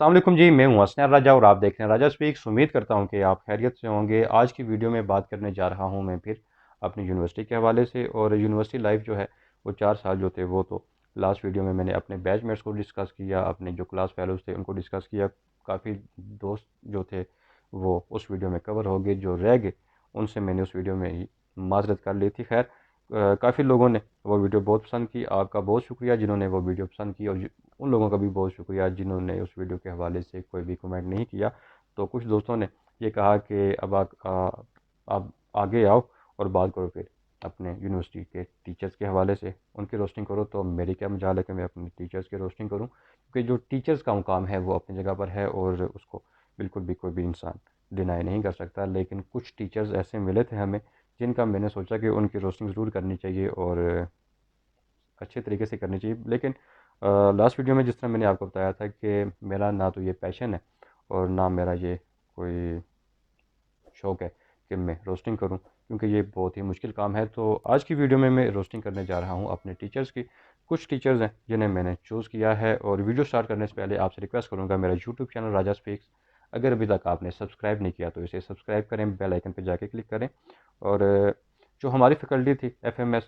السلام علیکم جی، میں ہوں حسین راجہ اور آپ دیکھ رہے ہیں راجہ اسپیکس۔ امید کرتا ہوں کہ آپ خیریت سے ہوں گے۔ آج کی ویڈیو میں بات کرنے جا رہا ہوں میں پھر اپنی یونیورسٹی کے حوالے سے، اور یونیورسٹی لائف جو ہے وہ 4 سال جو تھے وہ تو لاسٹ ویڈیو میں نے اپنے بیچ میٹس کو ڈسکس کیا، اپنے جو کلاس فیلوز تھے ان کو ڈسکس کیا، کافی دوست جو تھے وہ اس ویڈیو میں کور ہو گئے، جو رہ گئے ان سے میں نے اس ویڈیو میں ہی معذرت کر لی تھی۔ خیر، کافی لوگوں نے وہ ویڈیو بہت پسند کی، آپ کا بہت شکریہ جنہوں نے وہ ویڈیو پسند کی، اور ان لوگوں کا بھی بہت شکریہ جنہوں نے اس ویڈیو کے حوالے سے کوئی بھی کمنٹ نہیں کیا۔ تو کچھ دوستوں نے یہ کہا کہ اب آپ آگے آؤ اور بات کرو پھر اپنے یونیورسٹی کے ٹیچرز کے حوالے سے، ان کی روسٹنگ کرو۔ تو میری کیا مجال ہے کہ میں اپنے ٹیچرز کی روسٹنگ کروں، کیونکہ جو ٹیچرز کا مقام ہے وہ اپنی جگہ پر ہے اور اس کو بالکل بھی کوئی بھی انسان ڈینائی نہیں کر سکتا۔ لیکن کچھ ٹیچرز ایسے ملے تھے ہمیں جن کا میں نے سوچا کہ ان کی روسٹنگ ضرور کرنی چاہیے اور اچھے طریقے سے کرنی چاہیے۔ لیکن لاسٹ ویڈیو میں جس طرح میں نے آپ کو بتایا تھا کہ میرا نہ تو یہ پیشن ہے اور نہ میرا یہ کوئی شوق ہے کہ میں روسٹنگ کروں، کیونکہ یہ بہت ہی مشکل کام ہے۔ تو آج کی ویڈیو میں روسٹنگ کرنے جا رہا ہوں اپنے ٹیچرز کی۔ کچھ ٹیچرز ہیں جنہیں میں نے چوز کیا ہے، اور ویڈیو سٹارٹ کرنے سے پہلے آپ سے ریکویسٹ کروں گا، میرا یوٹیوب چینل راجہ اسپیکس اگر ابھی تک آپ نے سبسکرائب نہیں کیا تو اسے سبسکرائب کریں، بیل آئکن پہ جا کے کلک کریں۔ اور جو ہماری فیکلٹی تھی F M S,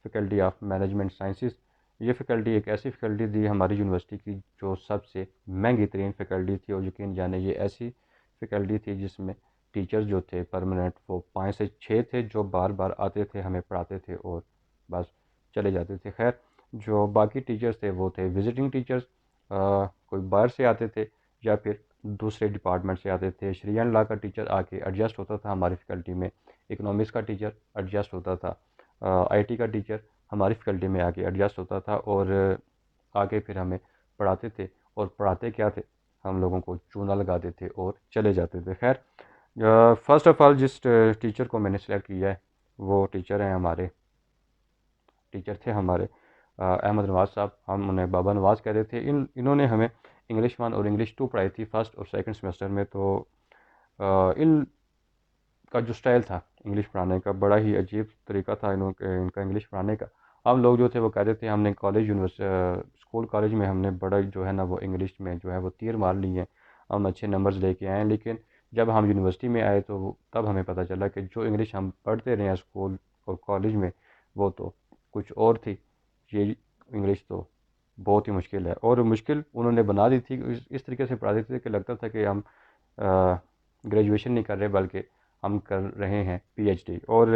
faculty of management sciences, یہ فیکلٹی ایک ایسی فیکلٹی تھی ہماری یونیورسٹی کی جو سب سے مہنگی ترین فیکلٹی تھی، اور یقین جانے یہ ایسی فیکلٹی تھی جس میں ٹیچرز جو تھے پرماننٹ وہ 5 سے 6 تھے، جو بار بار آتے تھے، ہمیں پڑھاتے تھے اور بس چلے جاتے تھے۔ خیر، جو باقی ٹیچرز تھے وہ تھے وزٹنگ ٹیچرز، کوئی باہر سے آتے تھے یا پھر دوسرے ڈپارٹمنٹ سے آتے تھے۔ شریعہ لا کا ٹیچر آ کے ایڈجسٹ ہوتا تھا ہماری فیکلٹی میں، اکنامکس کا ٹیچر ایڈجسٹ ہوتا تھا، آئی ٹی کا ٹیچر ہماری فیکلٹی میں آ کے ایڈجسٹ ہوتا تھا، اور آگے پھر ہمیں پڑھاتے تھے، اور پڑھاتے کیا تھے، ہم لوگوں کو چونا لگاتے تھے اور چلے جاتے تھے۔ خیر، فرسٹ آف آل جس ٹیچر کو میں نے سلیکٹ کیا ہے وہ ٹیچر تھے ہمارے احمد نواز صاحب، ہم انہیں بابا نواز کہتے تھے۔ انہوں نے ہمیں انگلش 1 اور انگلش 2 پڑھائی تھی فرسٹ اور سیکنڈ سیمسٹر میں۔ تو ان کا جو سٹائل تھا انگلش پڑھانے کا بڑا ہی عجیب طریقہ تھا ان کا انگلش پڑھانے کا۔ ہم لوگ جو تھے وہ کہتے تھے ہم نے اسکول کالج میں ہم نے بڑا جو ہے نا وہ انگلش میں جو ہے وہ تیر مار لی ہیں، ہم اچھے نمبرز لے کے آئے ہیں۔ لیکن جب ہم یونیورسٹی میں آئے تو تب ہمیں پتہ چلا کہ جو انگلش ہم پڑھتے رہے ہیں اسکول اور کالج میں وہ تو کچھ اور تھی، یہ انگلش تو بہت ہی مشکل ہے، اور مشکل انہوں نے بنا دی تھی، اس طریقے سے پڑھا دیتے تھے کہ لگتا تھا کہ ہم گریجویشن نہیں کر رہے بلکہ ہم کر رہے ہیں پی ایچ ڈی۔ اور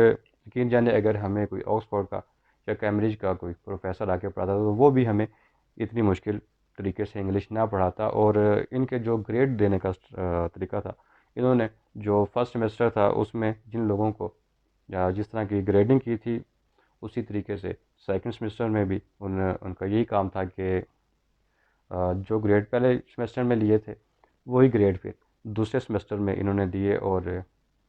یقین جانے اگر ہمیں کوئی آکسفورڈ کا یا کیمبرج کا کوئی پروفیسر آ کے پڑھاتا تو وہ بھی ہمیں اتنی مشکل طریقے سے انگلش نہ پڑھاتا۔ اور ان کے جو گریڈ دینے کا طریقہ تھا، انہوں نے جو فرسٹ سیمسٹر تھا اس میں جن لوگوں کو جس طرح کی گریڈنگ کی تھی، اسی طریقے سے سیکنڈ سیمسٹر میں بھی ان کا یہی کام تھا کہ جو گریڈ پہلے سیمسٹر میں لیے تھے وہی گریڈ پھر دوسرے سیمسٹر میں انہوں نے دیے۔ اور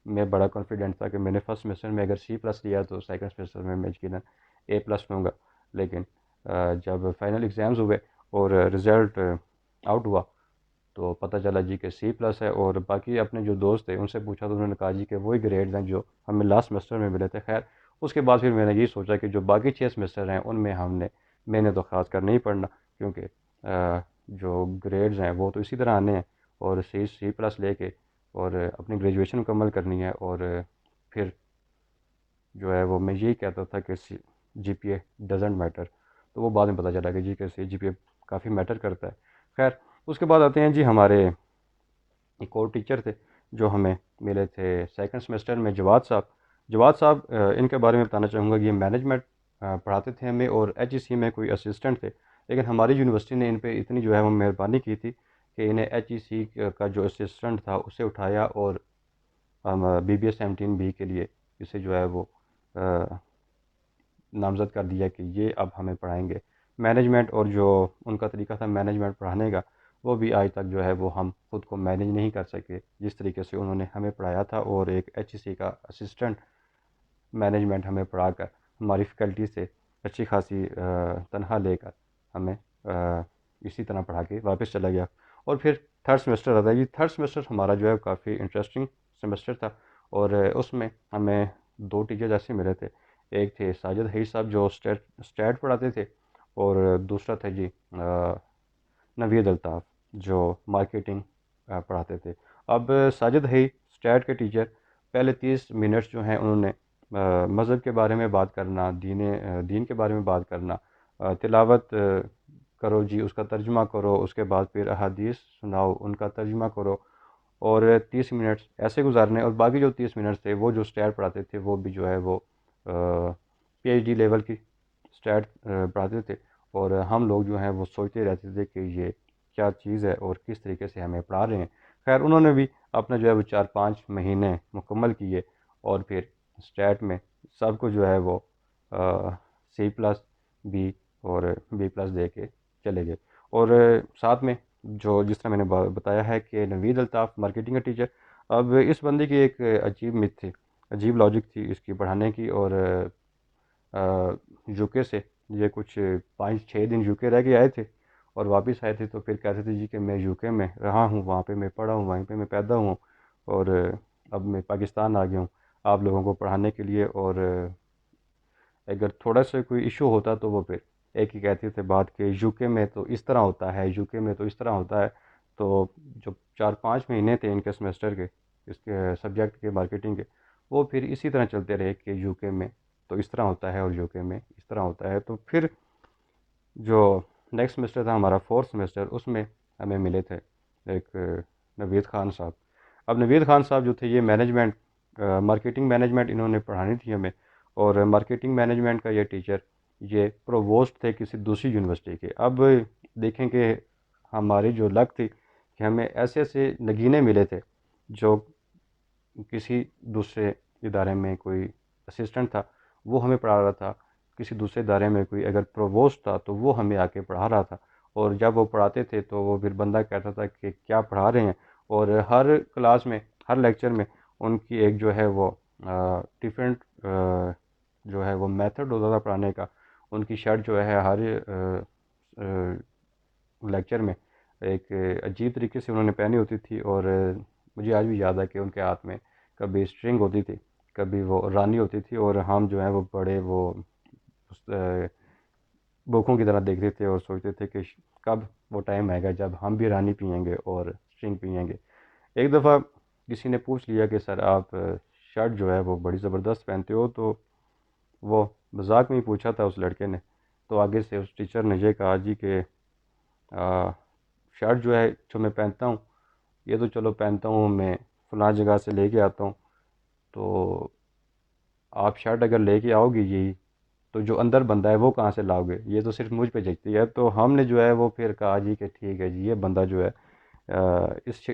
میں بڑا کانفیڈنٹ تھا کہ میں نے فرسٹ سیمسٹر میں اگر C+ لیا تو سیکنڈ سیمسٹر میں یقیناً A+ لوں گا۔ لیکن جب فائنل ایگزامز ہوئے اور رزلٹ آؤٹ ہوا تو پتہ چلا جی کہ C+ ہے، اور باقی اپنے جو دوست تھے ان سے پوچھا تو انہوں نے کہا جی کہ وہی گریڈز ہیں جو ہمیں لاسٹ سیمسٹر میں ملے تھے۔ خیر، اس کے بعد پھر میں نے یہ سوچا کہ جو باقی 6 سیمسٹر ہیں ان میں میں نے تو خاص کر نہیں پڑھنا، کیونکہ جو گریڈز ہیں وہ تو اسی طرح آنے ہیں، اور C+ لے کے اور اپنی گریجویشن مکمل کرنی ہے۔ اور پھر جو ہے وہ میں یہی کہتا تھا کہ جی پی اے ڈزنٹ میٹر، تو وہ بعد میں پتہ چلا کہ جی کہ جی پی اے کافی میٹر کرتا ہے۔ خیر، اس کے بعد آتے ہیں جی ہمارے ایک اور ٹیچر تھے جو ہمیں ملے تھے سیکنڈ سیمسٹر میں، جواد صاحب ان کے بارے میں بتانا چاہوں گا کہ یہ مینجمنٹ پڑھاتے تھے ہمیں، اور ایچ ای سی میں کوئی اسسٹنٹ تھے، لیکن ہماری یونیورسٹی نے ان پہ اتنی جو ہے وہ مہربانی کی تھی کہ انہیں ایچ ای سی کا جو اسسٹنٹ تھا اسے اٹھایا اور BBA 17B کے لیے اسے جو ہے وہ نامزد کر دیا کہ یہ اب ہمیں پڑھائیں گے مینجمنٹ۔ اور جو ان کا طریقہ تھا مینجمنٹ پڑھانے کا وہ بھی آج تک جو ہے وہ ہم خود کو مینیج نہیں کر سکے جس طریقے سے انہوں نے ہمیں پڑھایا تھا۔ اور ایک ایچ ای سی کا اسسٹنٹ مینجمنٹ ہمیں پڑھا کر ہماری فیکلٹی سے اچھی خاصی تنخواہ لے کر ہمیں اسی طرح پڑھا کے واپس چلا گیا۔ اور پھر تھرڈ سیمسٹر آتا ہے جی، تھرڈ سیمسٹر ہمارا جو ہے کافی انٹرسٹنگ سیمسٹر تھا، اور اس میں ہمیں 2 ٹیچرز ایسے ملے تھے، ایک تھے ساجد حئی صاحب جو اسٹیٹ پڑھاتے تھے، اور دوسرا تھا جی نوید الطاف۔ جو مارکیٹنگ پڑھاتے تھے۔ اب ساجد ہے اسٹیٹ کے ٹیچر، پہلے 30 منٹس جو ہیں انہوں نے مذہب کے بارے میں بات کرنا، دین کے بارے میں بات کرنا، تلاوت کرو جی، اس کا ترجمہ کرو، اس کے بعد پھر احادیث سناؤ، ان کا ترجمہ کرو، اور 30 منٹس ایسے گزارنے، اور باقی جو 30 منٹس تھے وہ جو اسٹیٹ پڑھاتے تھے وہ بھی جو ہے وہ پی ایچ ڈی لیول کی اسٹیٹ پڑھاتے تھے، اور ہم لوگ جو ہیں وہ سوچتے رہتے تھے کہ یہ کیا چیز ہے اور کس طریقے سے ہمیں پڑھا رہے ہیں۔ خیر انہوں نے بھی اپنا جو ہے وہ 4-5 مہینے مکمل کیے، اور پھر اسٹیٹ میں سب کو جو ہے وہ C+B اور B+ دے کے چلے گئے۔ اور ساتھ میں جو جس طرح میں نے بتایا ہے کہ نوید الطاف مارکیٹنگ کا ٹیچر، اب اس بندے کی ایک عجیب مت تھی، عجیب لاجک تھی اس کی پڑھانے کی، اور یو کے سے یہ کچھ 5-6 دن یو کے رہ کے آئے تھے، اور واپس آئے تھے تو پھر کہتے تھے جی کہ میں یو کے میں رہا ہوں، وہاں پہ میں پڑھا ہوں، وہیں پہ میں پیدا ہوں، اور اب میں پاکستان آ گیا ہوں آپ لوگوں کو پڑھانے کے لیے، اور اگر تھوڑا سا کوئی ایشو ہوتا تو وہ پھر ایک ہی کہتے تھے بات کہ یو کے میں تو اس طرح ہوتا ہے، یو کے میں تو اس طرح ہوتا ہے۔ تو جو 4-5 مہینے تھے ان کے سمیسٹر کے، اس کے سبجیکٹ کے مارکیٹنگ کے، وہ پھر اسی طرح چلتے رہے کہ یو کے میں تو اس طرح ہوتا ہے اور یو کے میں اس طرح ہوتا ہے۔ تو پھر جو نیکسٹ سمیسٹر تھا ہمارا 4تھ سمیسٹر، اس میں ہمیں ملے تھے ایک نوید خان صاحب۔ اب نوید خان صاحب جو تھے یہ مینجمنٹ، مارکیٹنگ مینجمنٹ انہوں نے پڑھانی تھی ہمیں، اور مارکیٹنگ مینجمنٹ کا یہ ٹیچر یہ پروووسٹ تھے کسی دوسری یونیورسٹی کے۔ اب دیکھیں کہ ہماری جو لک تھی کہ ہمیں ایسے ایسے نگینے ملے تھے جو کسی دوسرے ادارے میں کوئی اسسٹنٹ تھا وہ ہمیں پڑھا رہا تھا، کسی دوسرے ادارے میں کوئی اگر پروووسٹ تھا تو وہ ہمیں آ کے پڑھا رہا تھا، اور جب وہ پڑھاتے تھے تو وہ پھر بندہ کہتا تھا کہ کیا پڑھا رہے ہیں، اور ہر کلاس میں ہر لیکچر میں ان کی ایک جو ہے وہ ڈفرینٹ جو ہے وہ میتھڈ ہوتا تھا پڑھانے کا۔ ان کی شرٹ جو ہے ہر لیکچر میں ایک عجیب طریقے سے انہوں نے پہنی ہوتی تھی، اور مجھے آج بھی یاد ہے کہ ان کے ہاتھ میں کبھی اسٹرنگ ہوتی تھی، کبھی وہ رانی ہوتی تھی، اور ہم جو ہیں وہ بڑے وہ بوکھوں کی طرح دیکھتے تھے اور سوچتے تھے کہ کب وہ ٹائم آئے گا جب ہم بھی رانی پئیں گے اور اسٹرنگ پئیں گے۔ ایک دفعہ کسی نے پوچھ لیا کہ سر آپ شرٹ جو ہے وہ بڑی زبردست پہنتے ہو، تو وہ مذاق میں ہی پوچھا تھا اس لڑکے نے، تو آگے سے اس ٹیچر نے یہ کہا جی کہ شرٹ جو ہے جو میں پہنتا ہوں یہ تو چلو پہنتا ہوں میں فلاں جگہ سے لے کے آتا ہوں، تو آپ شرٹ اگر لے کے آؤ گے یہی تو جو اندر بندہ ہے وہ کہاں سے لاؤ گے، یہ تو صرف مجھ پہ جچتی ہے۔ تو ہم نے جو ہے وہ پھر کہا جی کہ ٹھیک ہے جی یہ بندہ جو ہے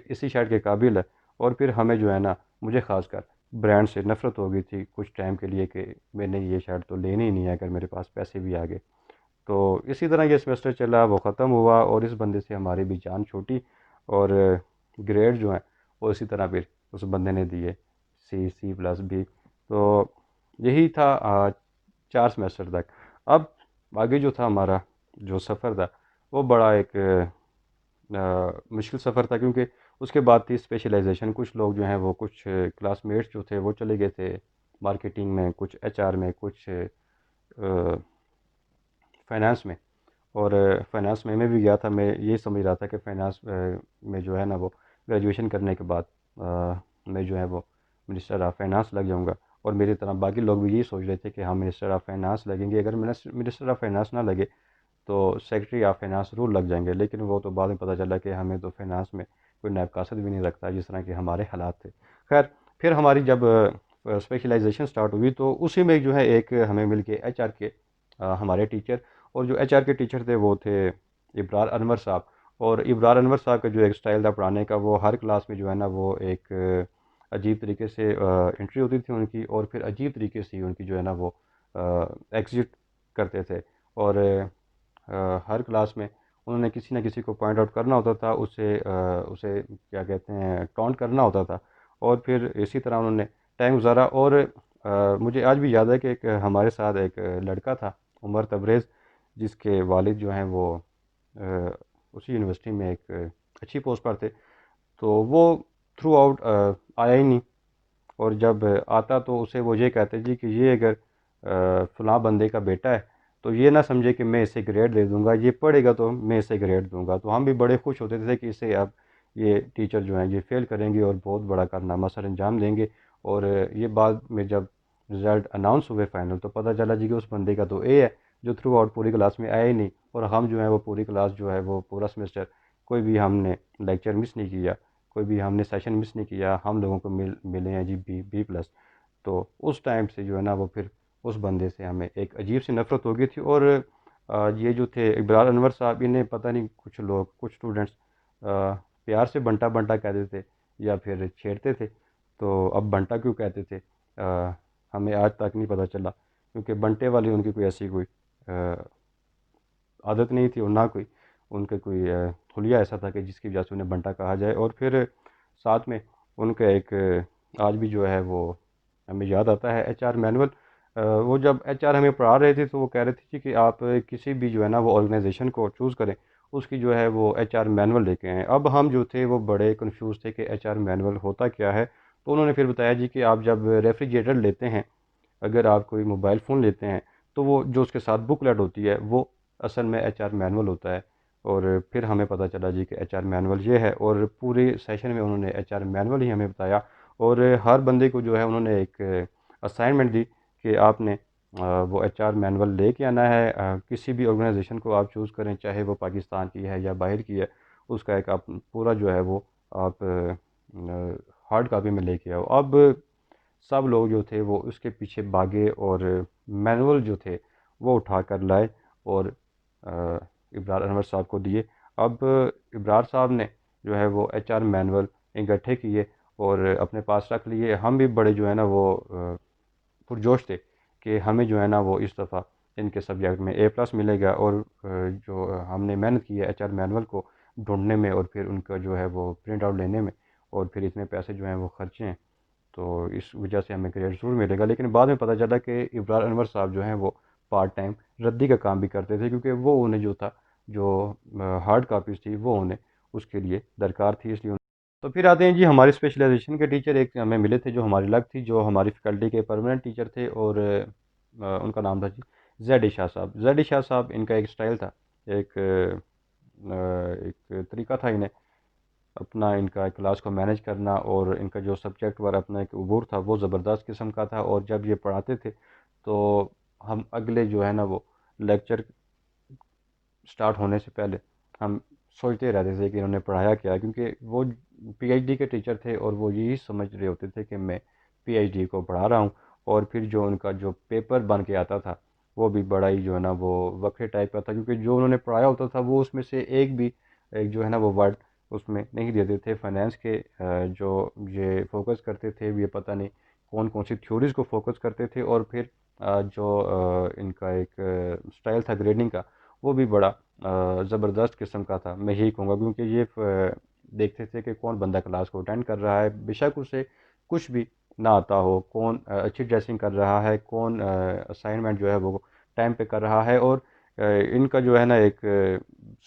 اسی شرٹ کے قابل ہے، اور پھر ہمیں جو ہے نا، مجھے خاص کر برانڈ سے نفرت ہو گئی تھی کچھ ٹائم کے لیے کہ میں نے یہ شرٹ تو لینی ہی نہیں ہے اگر میرے پاس پیسے بھی آ گئے۔ تو اسی طرح یہ سمیسٹر چلا، وہ ختم ہوا، اور اس بندے سے ہماری بھی جان چھوٹی، اور گریڈ جو ہیں وہ اسی طرح پھر اس بندے نے دیے C+B۔ تو یہی تھا 4 سمیسٹر تک۔ اب آگے جو تھا ہمارا جو سفر تھا وہ بڑا ایک مشکل سفر تھا، کیونکہ اس کے بعد تھی اسپیشلائزیشن۔ کچھ لوگ جو ہیں وہ کچھ کلاس میٹس جو تھے وہ چلے گئے تھے مارکیٹنگ میں، کچھ HR میں، کچھ فائنانس میں، اور فائنانس میں بھی گیا تھا۔ میں یہ سمجھ رہا تھا کہ فائنانس میں جو ہے نا وہ گریجویشن کرنے کے بعد میں جو ہے وہ منسٹر آف فائنانس لگ جاؤں گا، اور میری طرح باقی لوگ بھی یہی سوچ رہے تھے کہ ہم منسٹر آف فائنانس لگیں گے، اگر منسٹر آف فائنانس نہ لگے تو سیکرٹری آف فائنانس رول لگ جائیں گے، لیکن وہ تو بعد میں پتہ چلا کہ ہمیں تو فائنانس میں کوئی نیب قاصد بھی نہیں رکھتا جس طرح کہ ہمارے حالات تھے۔ خیر پھر ہماری جب اسپیشلائزیشن سٹارٹ ہوئی تو اسی میں جو ہے ایک ہمیں مل کے HR کے ہمارے ٹیچر، اور جو HR کے ٹیچر تھے وہ تھے ابرار انور صاحب۔ اور ابرار انور صاحب کا جو ایک سٹائل تھا پڑھانے کا، وہ ہر کلاس میں جو ہے نا وہ ایک عجیب طریقے سے انٹری ہوتی تھی ان کی، اور پھر عجیب طریقے سے ان کی جو ہے نا وہ ایگزٹ کرتے تھے، اور ہر کلاس میں انہوں نے کسی نہ کسی کو پوائنٹ آؤٹ کرنا ہوتا تھا، اسے کیا کہتے ہیں ٹونٹ کرنا ہوتا تھا، اور پھر اسی طرح انہوں نے ٹائم گزارا۔ اور مجھے آج بھی یاد ہے کہ ایک ہمارے ساتھ ایک لڑکا تھا عمر تبریز، جس کے والد جو ہیں وہ اسی یونیورسٹی میں ایک اچھی پوسٹ پر تھے، تو وہ تھرو آؤٹ آیا ہی نہیں، اور جب آتا تو اسے وہ یہ کہتے جی کہ یہ اگر فلاں بندے کا بیٹا ہے تو یہ نہ سمجھے کہ میں اسے گریڈ دے دوں گا، یہ پڑھے گا تو میں اسے گریڈ دوں گا۔ تو ہم بھی بڑے خوش ہوتے تھے کہ اسے اب یہ ٹیچر جو ہیں یہ فیل کریں گے اور بہت بڑا کارنامہ سر انجام دیں گے۔ اور یہ بعد میں جب رزلٹ اناؤنس ہوئے فائنل تو پتہ چلا جی کہ اس بندے کا تو اے ہے جو تھرو آؤٹ پوری کلاس میں آیا ہی نہیں، اور ہم جو ہے وہ پوری کلاس جو ہے وہ پورا سمیسٹر کوئی بھی ہم نے لیکچر مس نہیں کیا، کوئی بھی ہم نے سیشن مس نہیں کیا، ہم لوگوں کو ملے ہیں جی بی پلس۔ تو اس ٹائم سے جو ہے نا وہ پھر اس بندے سے ہمیں ایک عجیب سی نفرت ہو گئی تھی۔ اور یہ جو تھے ابرار انور صاحب، انہیں پتہ نہیں کچھ لوگ کچھ اسٹوڈنٹس پیار سے بنٹا بنٹا کہتے تھے یا پھر چھیڑتے تھے۔ تو اب بنٹا کیوں کہتے تھے ہمیں آج تک نہیں پتہ چلا، کیونکہ بنٹے والی ان کی کوئی ایسی کوئی عادت نہیں تھی، اور نہ کوئی ان کا کوئی حلیہ ایسا تھا کہ جس کی وجہ سے انہیں بنٹا کہا جائے۔ اور پھر ساتھ میں ان کا ایک آج بھی جو ہے وہ ہمیں یاد آتا ہے ایچ آر مینول۔ وہ جب ایچ آر ہمیں پڑھا رہے تھے تو وہ کہہ رہے تھے کہ آپ کسی بھی جو ہے نا وہ آرگنائزیشن کو چوز کریں، اس کی جو ہے وہ ایچ آر مینول لے کے آئیں۔ اب ہم جو تھے وہ بڑے کنفیوز تھے کہ ایچ آر مینول ہوتا کیا ہے۔ تو انہوں نے پھر بتایا جی کہ آپ جب ریفریجریٹر لیتے ہیں، اگر آپ کوئی موبائل فون لیتے ہیں تو وہ جو اس کے ساتھ بک لیٹ ہوتی ہے وہ اصل میں ایچ آر مینول ہوتا ہے۔ اور پھر ہمیں پتہ چلا جی کہ ایچ آر مینول یہ ہے، اور پورے سیشن میں انہوں نے ایچ آر مینول ہی ہمیں بتایا۔ اور ہر بندے کو جو ہے انہوں نے ایک اسائنمنٹ دی کہ آپ نے وہ ایچ آر مینول لے کے آنا ہے، کسی بھی آرگنائزیشن کو آپ چوز کریں، چاہے وہ پاکستان کی ہے یا باہر کی ہے، اس کا ایک آپ پورا جو ہے وہ آپ ہارڈ کاپی میں لے کے آؤ۔ اب سب لوگ جو تھے وہ اس کے پیچھے بھاگے اور مینول جو تھے وہ اٹھا کر لائے اور ابرار انور صاحب کو دیے۔ اب ابرار صاحب نے جو ہے وہ ایچ آر مینول اکٹھے کیے اور اپنے پاس رکھ لیے۔ ہم بھی بڑے جو ہے نا وہ پرجوش تھے کہ ہمیں جو ہے نا وہ اس دفعہ ان کے سبجیکٹ میں اے پلس ملے گا، اور جو ہم نے محنت کی ہے ایچ آر مینول کو ڈھونڈنے میں اور پھر ان کا جو ہے وہ پرنٹ آؤٹ لینے میں، اور پھر اتنے پیسے جو ہیں وہ خرچے ہیں، تو اس وجہ سے ہمیں گریڈ ضرور ملے گا۔ لیکن بعد میں پتہ چلا کہ ابرار انور صاحب جو ہیں وہ پارٹ ٹائم ردی کا کام بھی کرتے تھے، کیونکہ وہ انہیں جو تھا جو ہارڈ کاپیز تھی وہ انہیں اس کے لیے درکار تھی، اس لیے تو پھر آتے ہیں جی ہماری اسپیشلائزیشن کے ٹیچر ایک ہمیں ملے تھے جو ہماری الگ تھی، جو ہماری فیکلٹی کے پرماننٹ ٹیچر تھے، اور ان کا نام تھا جی زیڈ شاہ صاحب۔ زیڈ شاہ صاحب ان کا ایک سٹائل تھا، ایک طریقہ تھا انہیں اپنا ان کا کلاس کو مینیج کرنا، اور ان کا جو سبجیکٹ پر اپنا ایک عبور تھا وہ زبردست قسم کا تھا۔ اور جب یہ پڑھاتے تھے تو ہم اگلے جو ہے نا وہ لیکچر سٹارٹ ہونے سے پہلے ہم سوچتے رہتے تھے کہ انہوں نے پڑھایا کیا، کیونکہ وہ پی ایچ ڈی کے ٹیچر تھے اور وہ یہی سمجھ رہے ہوتے تھے کہ میں پی ایچ ڈی کو پڑھا رہا ہوں۔ اور پھر جو ان کا جو پیپر بن کے آتا تھا وہ بھی بڑا ہی جو ہے نا وہ وقفے ٹائپ کا تھا، کیونکہ جو انہوں نے پڑھایا ہوتا تھا وہ اس میں سے ایک بھی ایک جو ہے نا وہ ورڈ اس میں نہیں دیتے تھے۔ فائنینس کے جو یہ فوکس کرتے تھے یہ پتہ نہیں کون کون سی تھیوریز کو فوکس کرتے تھے، اور پھر جو ان کا ایک سٹائل تھا گریڈنگ کا وہ بھی بڑا زبردست قسم کا تھا، میں یہی کہوں گا، کیونکہ یہ دیکھتے تھے کہ کون بندہ کلاس کو اٹینڈ کر رہا ہے، بے شک اسے کچھ بھی نہ آتا ہو، کون اچھی ڈریسنگ کر رہا ہے، کون اسائنمنٹ جو ہے وہ ٹائم پہ کر رہا ہے۔ اور ان کا جو ہے نا ایک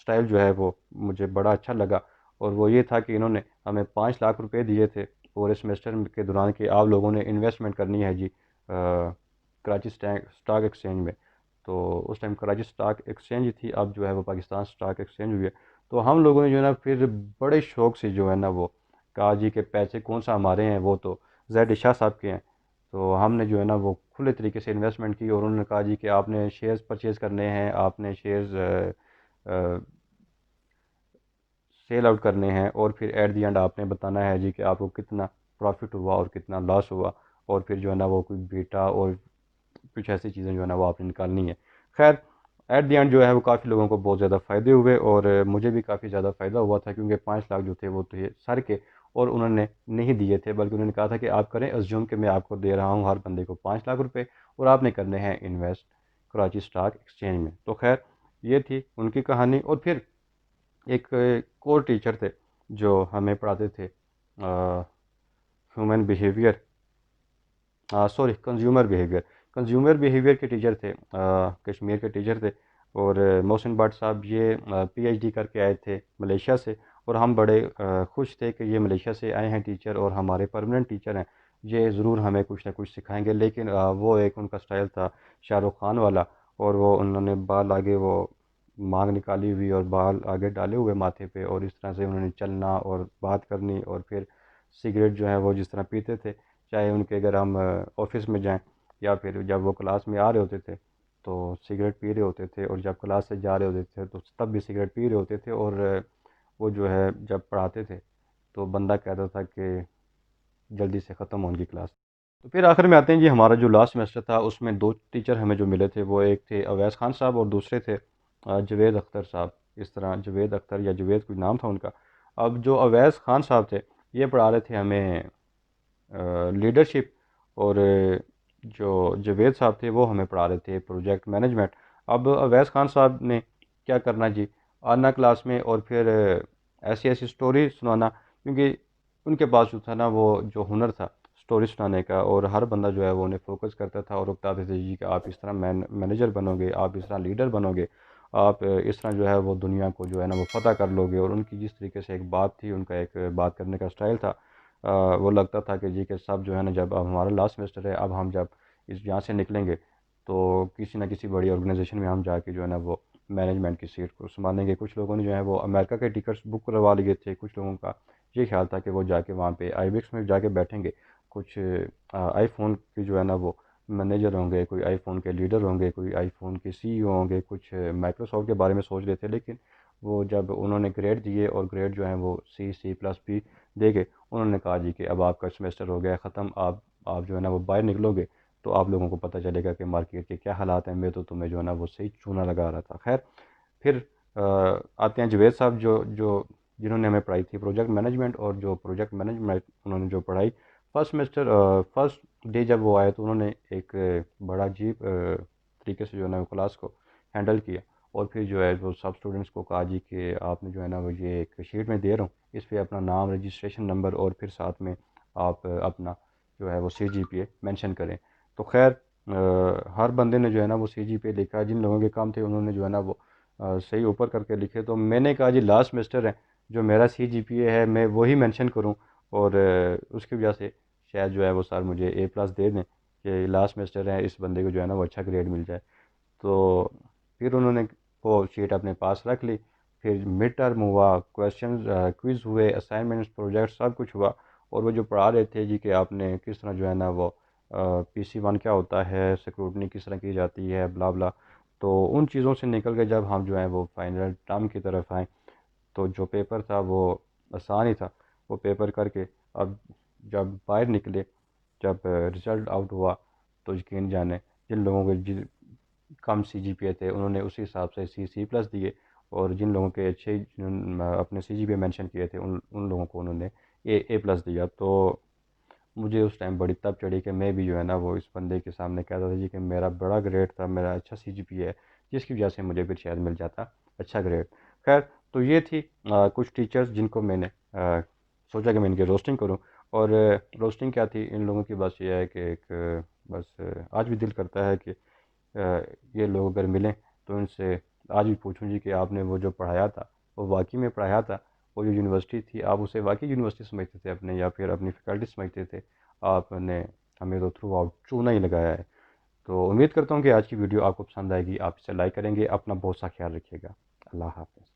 سٹائل جو ہے وہ مجھے بڑا اچھا لگا، اور وہ یہ تھا کہ انہوں نے ہمیں 5 لاکھ روپے دیے تھے پورے سمیسٹر کے دوران کہ آپ لوگوں نے انویسٹمنٹ کرنی ہے جی کراچی اسٹاک ایکسچینج میں۔ تو اس ٹائم کراچی اسٹاک ایکسچینج تھی، اب جو ہے وہ پاکستان اسٹاک ایکسچینج ہوئی ہے۔ تو ہم لوگوں نے جو ہے نا پھر بڑے شوق سے جو ہے نا وہ کہا جی کہ پیسے کون سا ہمارے ہیں، وہ تو زید شاہ صاحب کے ہیں۔ تو ہم نے جو ہے نا وہ کھلے طریقے سے انویسٹمنٹ کی، اور انہوں نے کہا جی کہ آپ نے شیئرز پرچیز کرنے ہیں، آپ نے شیئرز سیل آؤٹ کرنے ہیں، اور پھر ایٹ دی اینڈ آپ نے بتانا ہے جی کہ آپ کو کتنا پروفٹ ہوا اور کتنا لاس ہوا، اور پھر جو ہے نا وہ کوئی بیٹا اور کچھ ایسی چیزیں جو ہے نا وہ آپ نے نکالنی ہے۔ خیر ایٹ دی اینڈ جو ہے وہ کافی لوگوں کو بہت زیادہ فائدے ہوئے، اور مجھے بھی کافی زیادہ فائدہ ہوا تھا، کیونکہ 5 لاکھ جو تھے وہ تھے سر کے، اور انہوں نے نہیں دیے تھے، بلکہ انہوں نے کہا تھا کہ آپ کریں ازیوم کہ میں آپ کو دے رہا ہوں ہر بندے کو 5 لاکھ روپے، اور آپ نے کرنے ہیں انویسٹ کراچی اسٹاک ایکسچینج میں۔ تو خیر یہ تھی ان کی کہانی۔ اور پھر ایک اور ٹیچر تھے جو ہمیں پڑھاتے تھے human behaviour, sorry consumer behaviour کے ٹیچر تھے، کشمیر کے ٹیچر تھے، اور محسن بٹ صاحب یہ پی ایچ ڈی کر کے آئے تھے ملیشیا سے، اور ہم بڑے خوش تھے کہ یہ ملیشیا سے آئے ہیں ٹیچر اور ہمارے پرماننٹ ٹیچر ہیں، یہ ضرور ہمیں کچھ نہ کچھ سکھائیں گے۔ لیکن وہ ایک ان کا سٹائل تھا شاہ رخ خان والا، اور وہ انہوں نے بال آگے وہ مانگ نکالی ہوئی اور بال آگے ڈالے ہوئے ماتھے پہ، اور اس طرح سے انہوں نے چلنا اور بات کرنی، اور پھر سگریٹ جو ہے وہ جس طرح پیتے تھے، چاہے ان کے اگر ہم آفس میں جائیں یا پھر جب وہ کلاس میں آ رہے ہوتے تھے تو سگریٹ پی رہے ہوتے تھے، اور جب کلاس سے جا رہے ہوتے تھے تو تب بھی سگریٹ پی رہے ہوتے تھے، اور وہ جو ہے جب پڑھاتے تھے تو بندہ کہتا تھا کہ جلدی سے ختم ہو ان کی کلاس۔ تو پھر آخر میں آتے ہیں جی، ہمارا جو لاسٹ سیمسٹر تھا اس میں دو ٹیچر ہمیں جو ملے تھے، وہ ایک تھے اویس خان صاحب اور دوسرے تھے جوید اختر صاحب، اس طرح جوید اختر یا جوید کوئی نام تھا ان کا۔ اب جو اویس خان صاحب تھے یہ پڑھا رہے تھے ہمیں لیڈرشپ، اور جو جوید صاحب تھے وہ ہمیں پڑھا رہے تھے پروجیکٹ مینجمنٹ۔ اب اویس خان صاحب نے کیا کرنا جی، آنا کلاس میں اور پھر ایسی ایسی سٹوری سنانا، کیونکہ ان کے پاس جو تھا نا وہ جو ہنر تھا سٹوری سنانے کا، اور ہر بندہ جو ہے وہ انہیں فوکس کرتا تھا اور وہ بتاتے تھے جی کہ آپ اس طرح مینیجر بنو گے، آپ اس طرح لیڈر بنو گے، آپ اس طرح جو ہے وہ دنیا کو جو ہے نا وہ فتح کر لو گے۔ اور ان کی جس طریقے سے ایک بات تھی، ان کا ایک بات کرنے کا سٹائل تھا، وہ لگتا تھا کہ جی کہ سب جو ہے نا، جب اب ہمارا لاسٹ سیمسٹر ہے، اب ہم جب یہاں سے نکلیں گے تو کسی نہ کسی بڑی آرگنائزیشن میں ہم جا کے جو ہے نا وہ مینجمنٹ کی سیٹ کو سنبھالیں گے۔ کچھ لوگوں نے جو ہے وہ امریکہ کے ٹکٹس بک کروا لیے تھے، کچھ لوگوں کا یہ خیال تھا کہ وہ جا کے وہاں پہ آئی بیکس میں جا کے بیٹھیں گے، کچھ آئی فون کے جو ہے نا وہ مینیجر ہوں گے، کوئی آئی فون کے لیڈر ہوں گے، کوئی آئی فون کے سی ای او ہوں گے، کچھ مائکروسافٹ کے بارے میں سوچ رہے تھے۔ لیکن وہ جب انہوں نے گریڈ دیے اور گریڈ جو ہیں وہ C++ دے گئے، انہوں نے کہا جی کہ اب آپ کا سیمسٹر ہو گیا ختم، آپ جو ہے نا وہ باہر نکلو گے تو آپ لوگوں کو پتہ چلے گا کہ مارکیٹ کے کیا حالات ہیں۔ میں تو تمہیں جو ہے نا وہ صحیح چونا لگا رہا تھا۔ خیر، پھر آتے ہیں جوید صاحب، جنہوں نے ہمیں پڑھائی تھی پروجیکٹ مینجمنٹ، اور جو پروجیکٹ مینجمنٹ انہوں نے جو پڑھائی فرسٹ سیمسٹر فرسٹ ڈے جب وہ آئے تو انہوں نے ایک بڑا عجیب طریقے سے جو ہے نا وہ کلاس کو ہینڈل کیا، اور پھر جو ہے وہ سب اسٹوڈنٹس کو کہا جی کہ آپ نے جو ہے نا وہ یہ ایک شیٹ میں دے رہا ہوں، اس پہ اپنا نام، رجسٹریشن نمبر، اور پھر ساتھ میں آپ اپنا جو ہے وہ CGPA مینشن کریں۔ تو خیر، ہر بندے نے جو ہے نا وہ CGPA لکھا، جن لوگوں کے کام تھے انہوں نے جو ہے نا وہ صحیح اوپر کر کے لکھے۔ تو میں نے کہا جی لاسٹ سیمسٹر ہے، جو میرا CGPA ہے میں وہی مینشن کروں، اور اس کی وجہ سے شاید جو ہے وہ سر مجھے A+ دے دیں کہ لاسٹ سیمسٹر ہے، اس بندے کو جو ہے نا وہ اچھا گریڈ مل جائے۔ تو پھر انہوں نے وہ شیٹ اپنے پاس رکھ لی، پھر مڈ ٹرم ہوا، کوئز ہوئے، اسائنمنٹس، پروجیکٹ، سب کچھ ہوا۔ اور وہ جو پڑھا رہے تھے جی کہ آپ نے کس طرح جو ہے نا وہ PC1 کیا ہوتا ہے، سیکورٹی کس طرح کی جاتی ہے، بلا بلا۔ تو ان چیزوں سے نکل کے جب ہم جو ہیں وہ فائنل ٹرم کی طرف آئیں تو جو پیپر تھا وہ آسان ہی تھا، وہ پیپر کر کے اب جب باہر نکلے، جب رزلٹ آؤٹ ہوا تو یقین جانے جن لوگوں کے کم CGPA تھے انہوں نے اسی حساب سے C++ دیے، اور جن لوگوں کے اچھے اپنے CGPA مینشن کیے تھے ان لوگوں کو انہوں نے A+ دیا۔ تو مجھے اس ٹائم بڑی تب چڑھی کہ میں بھی جو ہے نا وہ اس بندے کے سامنے کہتا تھا جی کہ میرا بڑا گریڈ تھا، میرا اچھا CGPA ہے، جس کی وجہ سے مجھے پھر شاید مل جاتا اچھا گریڈ۔ خیر، تو یہ تھی کچھ ٹیچرز جن کو میں نے سوچا کہ میں ان کی روسٹنگ کروں۔ اور روسٹنگ کیا تھی ان لوگوں کی، بس یہ ہے کہ ایک بس آج بھی دل کرتا ہے کہ یہ لوگ اگر ملیں تو ان سے آج بھی پوچھوں جی کہ آپ نے وہ جو پڑھایا تھا وہ واقعی میں پڑھایا تھا، وہ جو یونیورسٹی تھی آپ اسے واقعی یونیورسٹی سمجھتے تھے اپنے، یا پھر اپنی فیکلٹی سمجھتے تھے؟ آپ نے ہمیں تو تھرو آؤٹ چونا ہی لگایا ہے۔ تو امید کرتا ہوں کہ آج کی ویڈیو آپ کو پسند آئے گی، آپ اسے لائک کریں گے، اپنا بہت سا خیال رکھیے گا۔ اللہ حافظ۔